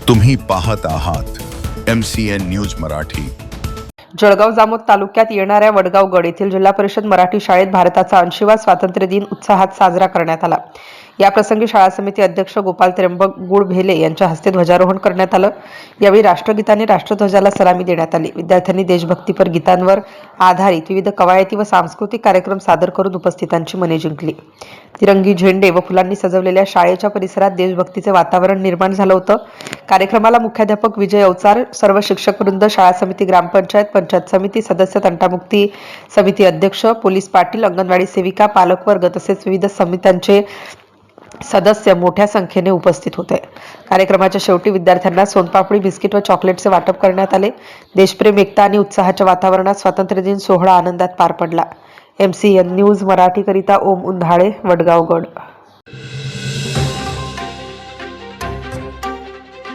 तुम्ही पाहत आहात MCN न्यूज मराठी। जळगाव जामोद तालुक्यात येणाऱ्या वडगावगड येथील जिल्हा परिषद मराठी शाळेत भारताचा 80वा स्वातंत्र्य दिन उत्साहात साजरा करण्यात आला। या प्रसंगी शाळा समिती अध्यक्ष गोपाल त्र्यंबक गुळभेले यांच्या हस्ते ध्वजारोहण करण्यात आलं। यावेळी राष्ट्रगीताने राष्ट्रध्वजाला सलामी देण्यात आली। विद्यार्थ्यांनी देशभक्तीपर गीतांवर आधारित विविध कवायती व सांस्कृतिक कार्यक्रम सादर करून उपस्थितांची मने जिंकली। तिरंगी झेंडे व फुलांनी सजवलेल्या शाळेच्या परिसरात देशभक्तीचे वातावरण निर्माण झालं होतं। कार्यक्रमाला मुख्याध्यापक विजय अवचार, सर्व शिक्षक वृंद, शाळा समिती, ग्रामपंचायत, पंचायत समिती सदस्य, तंटामुक्ती समिती अध्यक्ष, पोलीस पाटील, अंगणवाडी सेविका, पालकवर्ग तसेच विविध समित्यांचे सदस्य मोठ्या संख्येने उपस्थित होते। कार्यक्रमाच्या शेवटी विद्यार्थ्यांना सोनपापडी, बिस्किट व चॉकलेटचे वाटप करण्यात आले। देशप्रेम, एकता आणि उत्साहाच्या वातावरणात स्वातंत्र्य दिन सोहळा आनंदात पार पडला। MCN न्यूज मराठी करिता ओम उन्हाळे, वडगावगड।